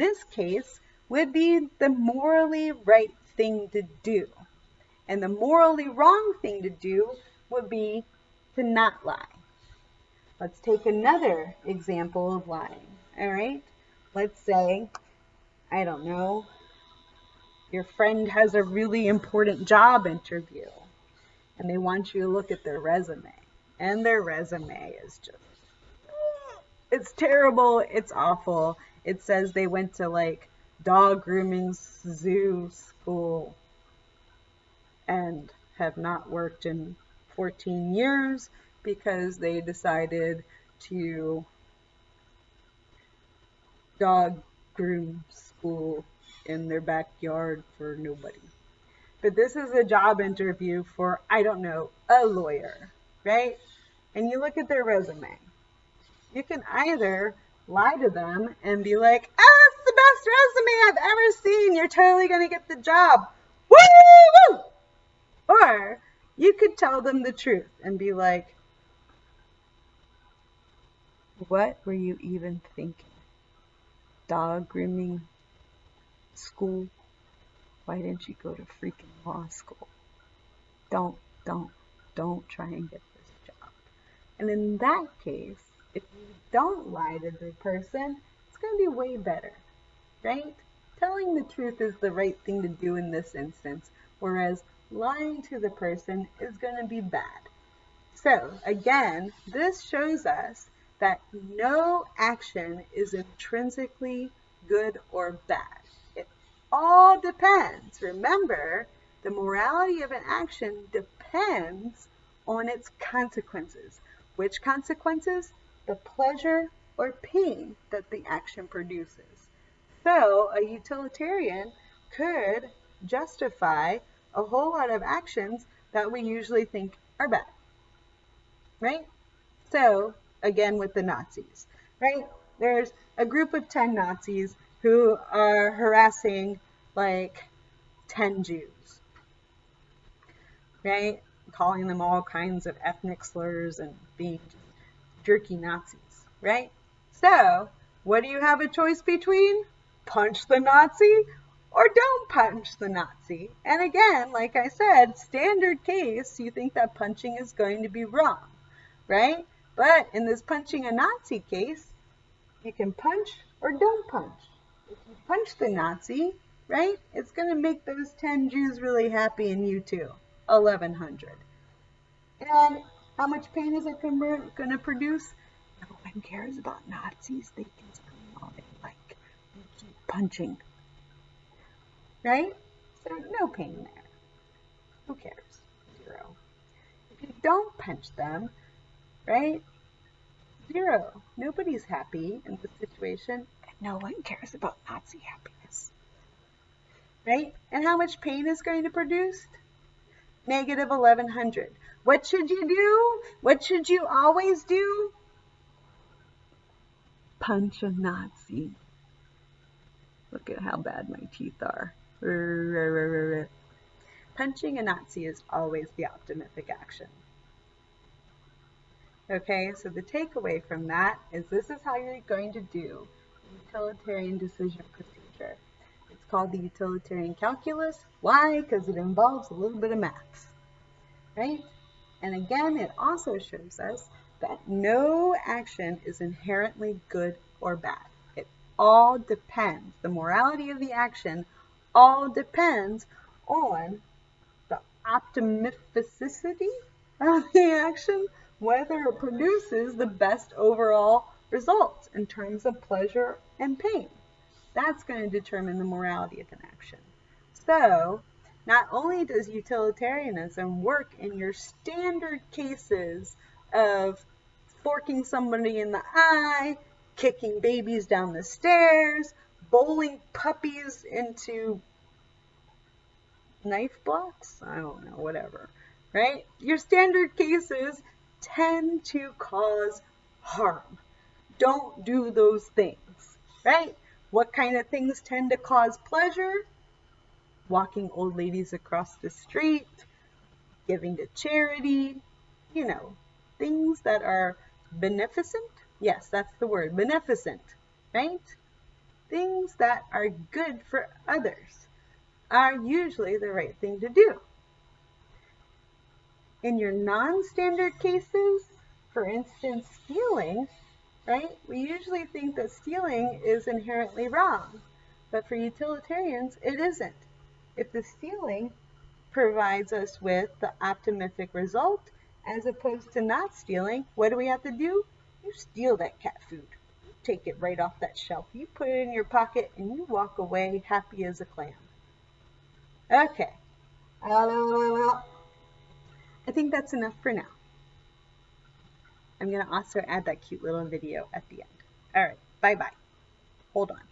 this case would be the morally right thing to do. And the morally wrong thing to do would be to not lie. Let's take another example of lying. All right? Let's say, I don't know, your friend has a really important job interview and they want you to look at their resume. And their resume is just, it's terrible, it's awful. It says they went to like dog grooming zoo school and have not worked in 14 years because they decided to dog groom school in their backyard for nobody. But this is a job interview for, I don't know, a lawyer, right? And you look at their resume. You can either lie to them and be like, oh, it's the best resume I've ever seen. You're totally going to get the job. Woo! Or you could tell them the truth and be like, what were you even thinking? Dog grooming school? Why didn't you go to freaking law school? Don't try and get this job. And in that case, if you don't lie to the person, it's going to be way better, right? Telling the truth is the right thing to do in this instance, whereas lying to the person is going to be bad. So again, this shows us that no action is intrinsically good or bad. It all depends. Remember, the morality of an action depends on its consequences. Which consequences? The pleasure or pain that the action produces. So a utilitarian could justify a whole lot of actions that we usually think are bad, right? So again with the Nazis, right? There's a group of 10 Nazis who are harassing like 10 Jews, right? Calling them all kinds of ethnic slurs and being jerky Nazis, right? So what do you have a choice between? Punch the Nazi or don't punch the Nazi. And again, like I said, standard case, you think that punching is going to be wrong, right? But in this punching a Nazi case, you can punch or don't punch. If you punch the Nazi, right, it's going to make those 10 Jews really happy and you too. 1100. And how much pain is it going to produce? No one cares about Nazis. They can scream all they like. You keep punching. Right? So no pain there. Who cares? 0. If you don't punch them, right? 0. Nobody's happy in this situation. And no one cares about Nazi happiness. Right? And how much pain is going to produce? Negative 1100. What should you do? What should you always do? Punch a Nazi. Look at how bad my teeth are. Punching a Nazi is always the optimistic action. Okay, so the takeaway from that is this is how you're going to do utilitarian decision procedure. It's called the utilitarian calculus. Why? Because it involves a little bit of maths, right? And again, it also shows us that no action is inherently good or bad. It all depends. The morality of the action all depends on the optimisticity of the action, whether it produces the best overall results in terms of pleasure and pain. That's going to determine the morality of an action. So, not only does utilitarianism work in your standard cases of forking somebody in the eye, kicking babies down the stairs, bowling puppies into knife blocks? I don't know, whatever, right? Your standard cases tend to cause harm. Don't do those things, right? What kind of things tend to cause pleasure? Walking old ladies across the street, giving to charity, you know, things that are beneficent. Yes, that's the word, beneficent, right? things that are good for others are usually the right thing to do. In your non-standard cases, for instance, stealing, right? We usually think that stealing is inherently wrong, but for utilitarians, it isn't. If the stealing provides us with the optimistic result, as opposed to not stealing, what do we have to do? You steal that cat food. You take it right off that shelf. You put it in your pocket and you walk away happy as a clam. Okay. I think that's enough for now. I'm going to also add that cute little video at the end. All right. Bye-bye. Hold on.